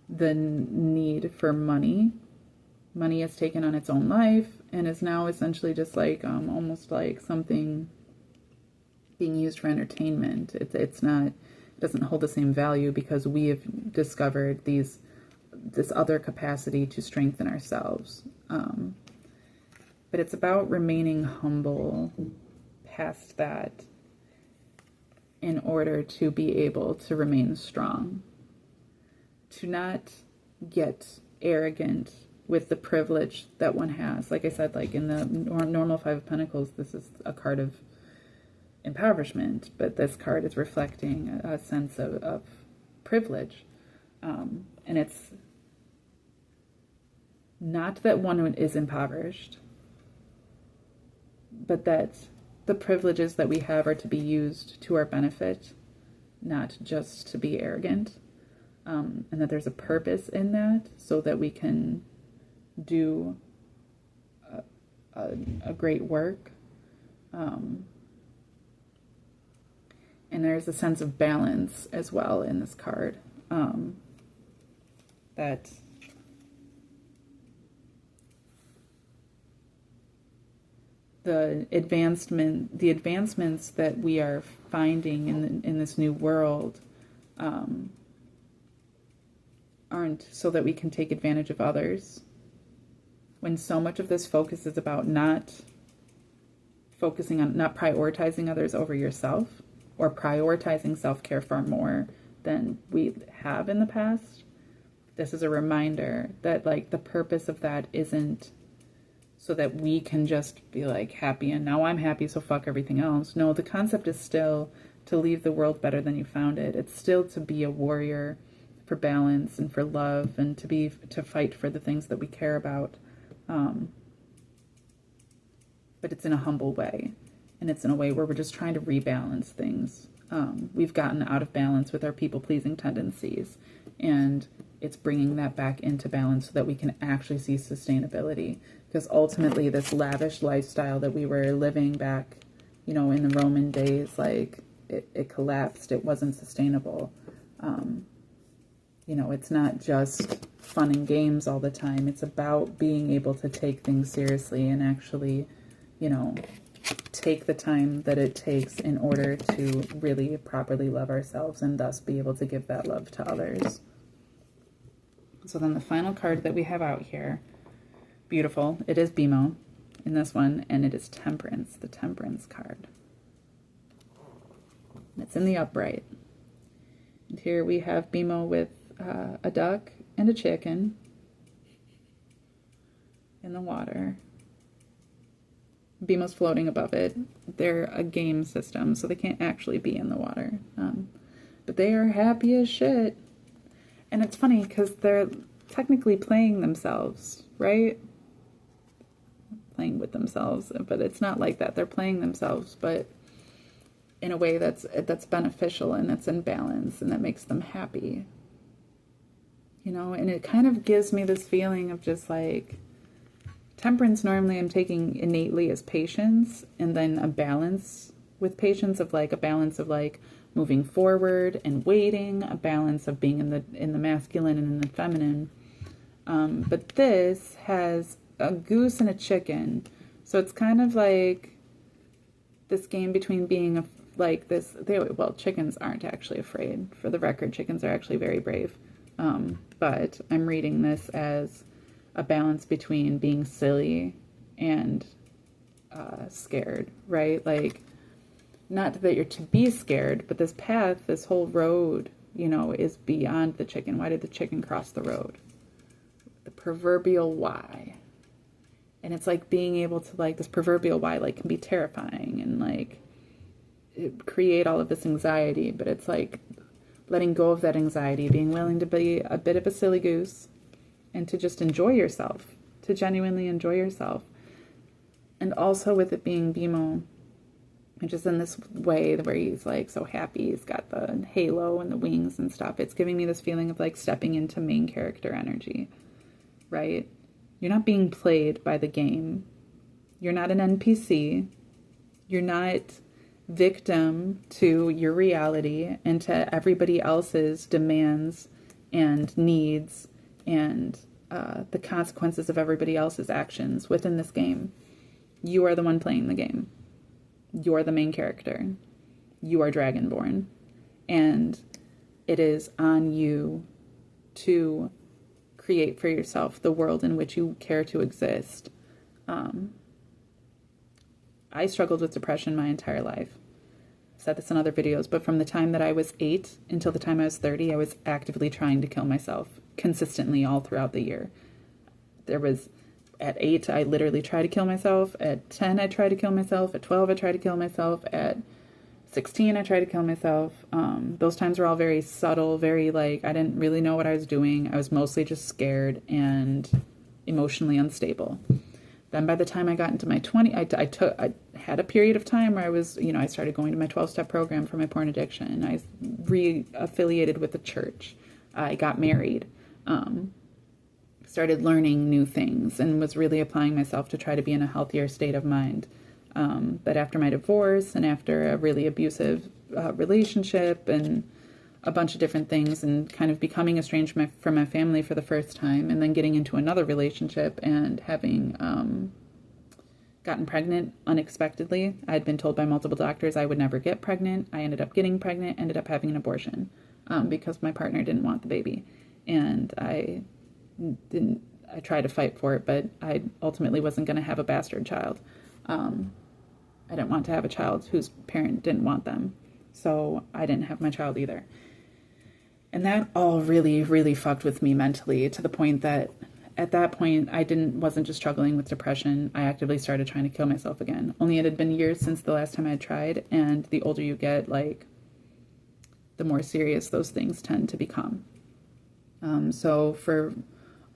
Speaker 1: the need for money. Money has taken on its own life and is now essentially just like almost like something being used for entertainment. It's not, it doesn't hold the same value because we have discovered this other capacity to strengthen ourselves. But it's about remaining humble past that in order to be able to remain strong. To not get arrogant with the privilege that one has. Like I said, like in the normal Five of Pentacles, this is a card of impoverishment, but this card is reflecting a sense of privilege. And it's not that one is impoverished, but that the privileges that we have are to be used to our benefit, not just to be arrogant. And that there's a purpose in that so that we can do a great work. And there's a sense of balance as well in this card. That the advancements that we are finding in this new world aren't so that we can take advantage of others. When so much of this focus is about not prioritizing others over yourself, or prioritizing self-care far more than we have in the past. This is a reminder that like the purpose of that isn't so that we can just be like happy and now I'm happy, so fuck everything else. No, the concept is still to leave the world better than you found it. It's still to be a warrior for balance and for love, and to fight for the things that we care about. But it's in a humble way, and it's in a way where we're just trying to rebalance things. We've gotten out of balance with our people-pleasing tendencies, and it's bringing that back into balance so that we can actually see sustainability. Because ultimately, this lavish lifestyle that we were living back, you know, in the Roman days, like it collapsed. It wasn't sustainable. You know, it's not just fun and games all the time. It's about being able to take things seriously and actually, you know, take the time that it takes in order to really properly love ourselves and thus be able to give that love to others. So then the final card that we have out here, beautiful. It is BMO in this one, and it is Temperance, the Temperance card. It's in the upright. And here we have BMO with a duck and a chicken in the water. BMO's floating above it. They're a game system, so they can't actually be in the water. But they are happy as shit. And it's funny because they're technically playing themselves, right? Playing with themselves, but it's not like that. They're playing themselves, but in a way that's beneficial and that's in balance and that makes them happy. you know, and it kind of gives me this feeling of just like, temperance normally I'm taking innately as patience, and then a balance with patience of like a balance of like moving forward and waiting, a balance of being in the masculine and in the feminine. But this has a goose and a chicken, so it's kind of like this game between being like this. Well, chickens aren't actually afraid. For the record, chickens are actually very brave. But I'm reading this as a balance between being silly and scared, right? Like, not that you're to be scared, but this path, this whole road, you know, is beyond the chicken. Why did the chicken cross the road? The proverbial why. And it's like being able to, like, this proverbial why, like, can be terrifying and, like, it create all of this anxiety, but it's like letting go of that anxiety, being willing to be a bit of a silly goose and to just enjoy yourself, to genuinely enjoy yourself. And also with it being Bimo, and just in this way where he's like so happy, he's got the halo and the wings and stuff. It's giving me this feeling of like stepping into main character energy, right? You're not being played by the game. You're not an NPC. You're not victim to your reality and to everybody else's demands and needs and the consequences of everybody else's actions within this game. You are the one playing the game. You're the main character. You are Dragonborn. And it is on you to create for yourself the world in which you care to exist. I struggled with depression my entire life. I've said this in other videos, but from the time that I was 8 until the time I was 30, I was actively trying to kill myself consistently all throughout the year. At 8, I literally tried to kill myself. At 10, I tried to kill myself. At 12, I tried to kill myself. At 16, I tried to kill myself. Those times were all very subtle, very like, I didn't really know what I was doing. I was mostly just scared and emotionally unstable. Then by the time I got into my 20s, I had a period of time where I was, you know, I started going to my 12-step program for my porn addiction. I re-affiliated with the church. I got married. Started learning new things and was really applying myself to try to be in a healthier state of mind. But after my divorce and after a really abusive relationship and a bunch of different things and kind of becoming estranged from my family for the first time and then getting into another relationship and having gotten pregnant unexpectedly. I had been told by multiple doctors I would never get pregnant. I ended up getting pregnant, ended up having an abortion because my partner didn't want the baby. And I tried to fight for it, but I ultimately wasn't going to have a bastard child. I didn't want to have a child whose parent didn't want them. So I didn't have my child either. And that all really, really fucked with me mentally to the point that at that point I wasn't just struggling with depression. I actively started trying to kill myself again. Only it had been years since the last time I had tried. And the older you get, like, the more serious those things tend to become. So for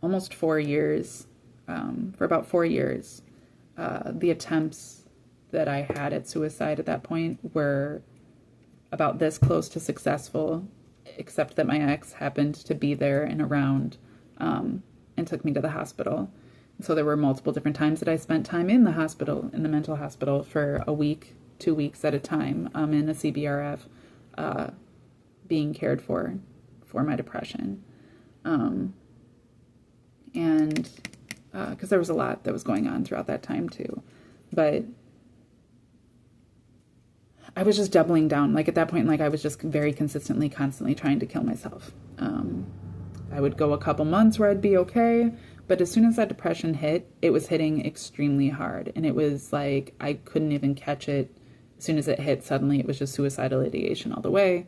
Speaker 1: almost 4 years, for about 4 years, the attempts that I had at suicide at that point were about this close to successful, except that my ex happened to be there and around and took me to the hospital. So there were multiple different times that I spent time in the hospital, in the mental hospital, for a week, 2 weeks at a time, in a CBRF, being cared for my depression. And because there was a lot that was going on throughout that time too. But I was just doubling down. Like at that point, like I was just very consistently, constantly trying to kill myself. I would go a couple months where I'd be okay. But as soon as that depression hit, it was hitting extremely hard. And it was like, I couldn't even catch it. As soon as it hit, suddenly it was just suicidal ideation all the way.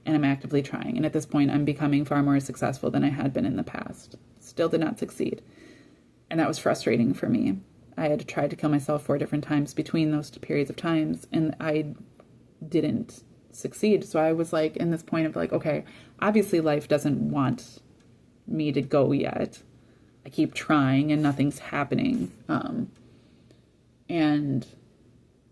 Speaker 1: And I'm actively trying. And at this point, I'm becoming far more successful than I had been in the past. Still did not succeed. And that was frustrating for me. I had tried to kill myself 4 different times between those periods of times, and I didn't succeed. So I was like in this point of like, okay, obviously life doesn't want me to go yet. I keep trying and nothing's happening. And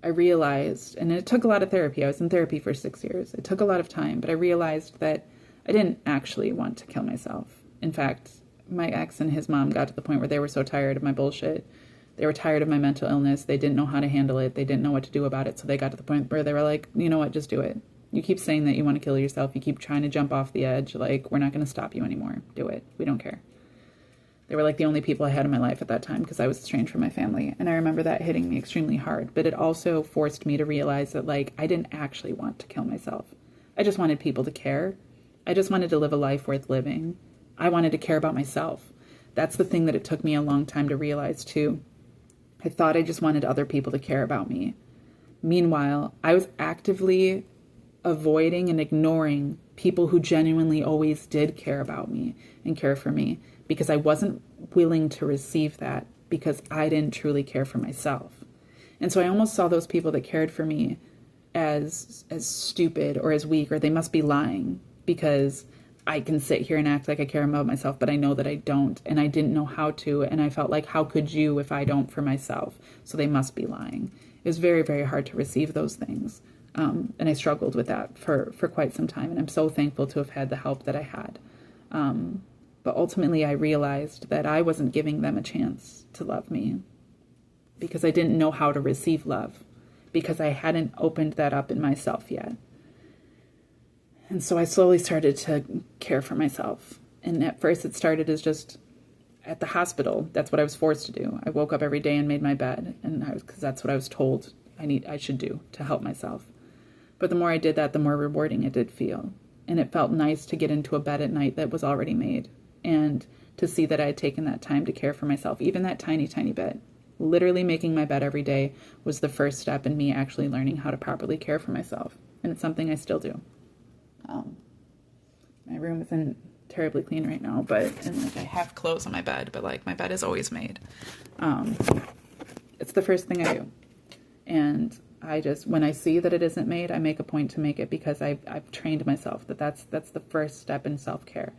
Speaker 1: I realized, and it took a lot of therapy. I was in therapy for 6 years. It took a lot of time, but I realized that I didn't actually want to kill myself. In fact, my ex and his mom got to the point where they were so tired of my bullshit. They were tired of my mental illness. They didn't know how to handle it. They didn't know what to do about it. So they got to the point where they were like, you know what, just do it. You keep saying that you want to kill yourself. You keep trying to jump off the edge. Like, we're not going to stop you anymore. Do it. We don't care. They were like the only people I had in my life at that time because I was estranged from my family. And I remember that hitting me extremely hard. But it also forced me to realize that, like, I didn't actually want to kill myself. I just wanted people to care. I just wanted to live a life worth living. I wanted to care about myself. That's the thing that it took me a long time to realize, too. I thought I just wanted other people to care about me. Meanwhile, I was actively avoiding and ignoring people who genuinely always did care about me and care for me because I wasn't willing to receive that because I didn't truly care for myself. And so I almost saw those people that cared for me as stupid or as weak, or they must be lying because I can sit here and act like I care about myself, but I know that I don't, and I didn't know how to, and I felt like, how could you if I don't for myself? So they must be lying. It was very, very hard to receive those things, and I struggled with that for quite some time, and I'm so thankful to have had the help that I had. But ultimately, I realized that I wasn't giving them a chance to love me because I didn't know how to receive love, because I hadn't opened that up in myself yet. And so I slowly started to care for myself. And at first it started as just at the hospital. That's what I was forced to do. I woke up every day and made my bed, and because that's what I was told I should do to help myself. But the more I did that, the more rewarding it did feel. And it felt nice to get into a bed at night that was already made, and to see that I had taken that time to care for myself, even that tiny, tiny bit. Literally making my bed every day was the first step in me actually learning how to properly care for myself. And it's something I still do. My room isn't terribly clean right now, and like I have clothes on my bed, but like my bed is always made. It's the first thing I do. And I just, when I see that it isn't made, I make a point to make it because I've trained myself that's the first step in self-care.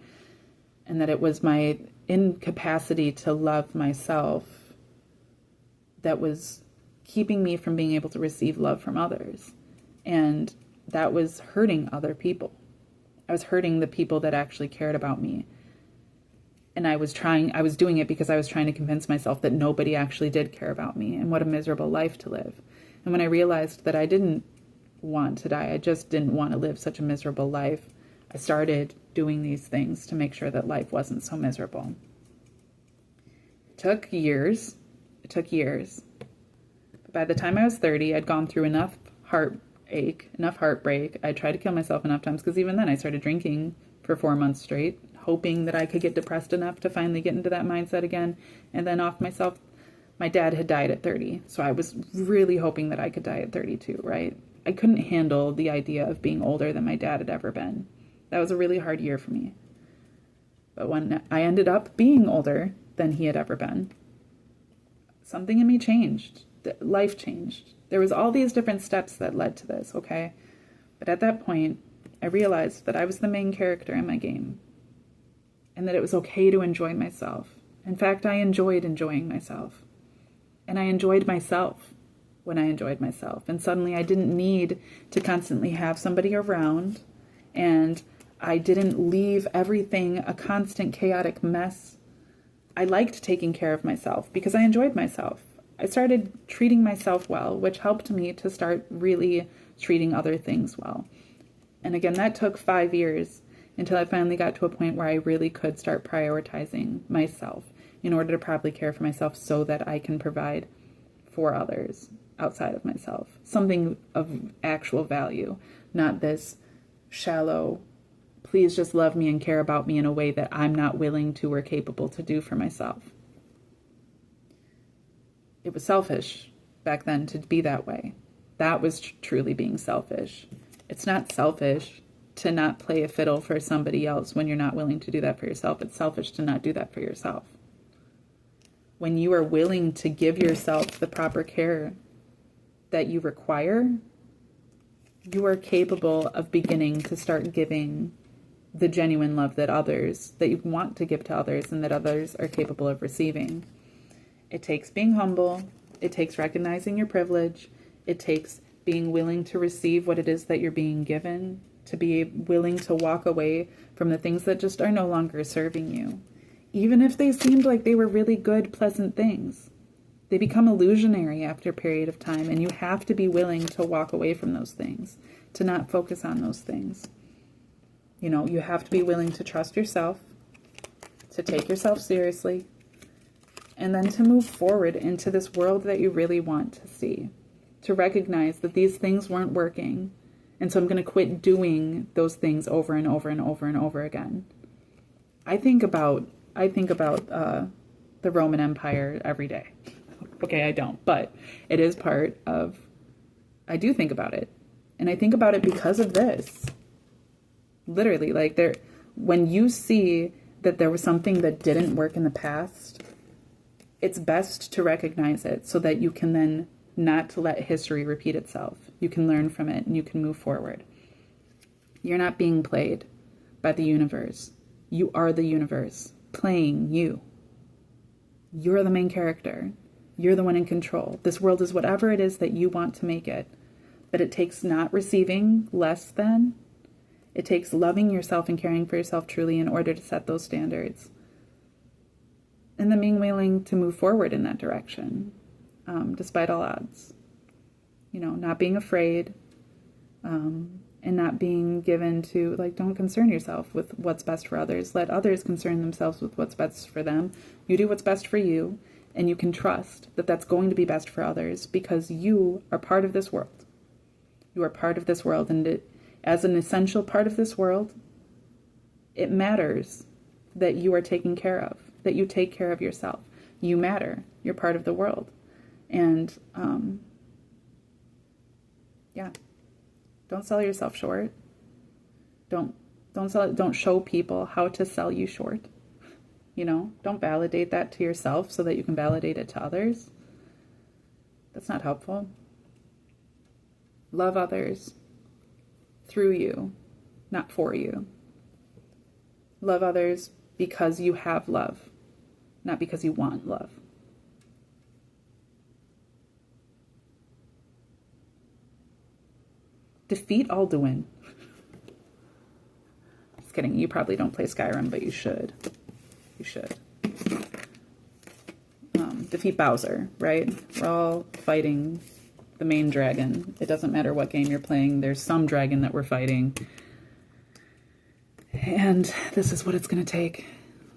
Speaker 1: And that it was my incapacity to love myself that was keeping me from being able to receive love from others. And that was hurting other people. I was hurting the people that actually cared about me. And I was doing it because I was trying to convince myself that nobody actually did care about me, and what a miserable life to live. And when I realized that I didn't want to die, I just didn't want to live such a miserable life, I started doing these things to make sure that life wasn't so miserable. It took years. But by the time I was 30, I'd gone through enough heartbreak. I tried to kill myself enough times, because even then I started drinking for 4 months straight, hoping that I could get depressed enough to finally get into that mindset again, and then off myself. My dad had died at 30, so I was really hoping that I could die at 32, right? I couldn't handle the idea of being older than my dad had ever been. That was a really hard year for me. But when I ended up being older than he had ever been, something in me changed. Life changed. There was all these different steps that led to this, okay? But at that point, I realized that I was the main character in my game, and that it was okay to enjoy myself. In fact, I enjoyed enjoying myself. And I enjoyed myself when I enjoyed myself. And suddenly I didn't need to constantly have somebody around, and I didn't leave everything a constant chaotic mess. I liked taking care of myself because I enjoyed myself. I started treating myself well, which helped me to start really treating other things well. And again, that took 5 years until I finally got to a point where I really could start prioritizing myself in order to properly care for myself so that I can provide for others outside of myself. Something of actual value, not this shallow, please just love me and care about me in a way that I'm not willing to or capable to do for myself. It was selfish back then to be that way. That was truly being selfish. It's not selfish to not play a fiddle for somebody else when you're not willing to do that for yourself. It's selfish to not do that for yourself. When you are willing to give yourself the proper care that you require, you are capable of beginning to start giving the genuine love that you want to give to others, and that others are capable of receiving. It takes being humble. It takes recognizing your privilege. It takes being willing to receive what it is that you're being given to be willing to walk away from the things that just are no longer serving you. Even if they seemed like they were really good, pleasant things. They become illusionary after a period of time, and you have to be willing to walk away from those things, to not focus on those things. You know, you have to be willing to trust yourself, to take yourself seriously, and then to move forward into this world that you really want to see. To recognize that these things weren't working, and so I'm going to quit doing those things over and over and over and over again. I think about the Roman Empire every day. Okay, I don't, but it is part of, I do think about it. And I think about it because of this. Literally, like when you see that there was something that didn't work in the past, it's best to recognize it so that you can then not let history repeat itself. You can learn from it and you can move forward. You're not being played by the universe. You are the universe playing you. You're the main character. You're the one in control. This world is whatever it is that you want to make it. But it takes not receiving less than. It takes loving yourself and caring for yourself truly in order to set those standards. And then being willing to move forward in that direction, despite all odds. You know, not being afraid, and not being given to, like, don't concern yourself with what's best for others. Let others concern themselves with what's best for them. You do what's best for you, and you can trust that that's going to be best for others because you are part of this world. You are part of this world, and as an essential part of this world, it matters that you are taken care of, that you take care of yourself. You matter. You're part of the world. And, yeah, don't sell yourself short. Don't show people how to sell you short. You know, don't validate that to yourself so that you can validate it to others. That's not helpful. Love others through you, not for you. Love others because you have love, not because you want love. Defeat Alduin. Just kidding. You probably don't play Skyrim, but you should. You should. Defeat Bowser, right? We're all fighting the main dragon. It doesn't matter what game you're playing. There's some dragon that we're fighting. And this is what it's going to take.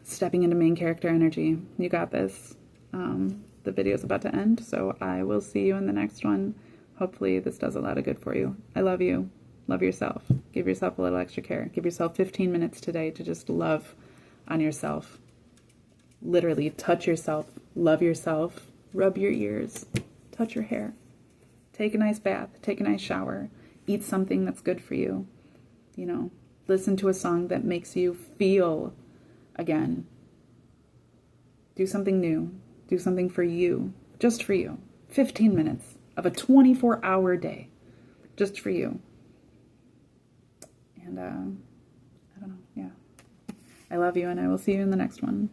Speaker 1: Stepping into main character energy. You got this. The video is about to end, so I will see you in the next one. Hopefully this does a lot of good for you. I love you. Love yourself. Give yourself a little extra care. Give yourself 15 minutes today to just love on yourself. Literally touch yourself. Love yourself. Rub your ears. Touch your hair. Take a nice bath. Take a nice shower. Eat something that's good for you. You know, listen to a song that makes you feel again. Do something new. Do something for you. Just for you. 15 minutes of a 24-hour day. Just for you. And, I don't know. Yeah. I love you, and I will see you in the next one.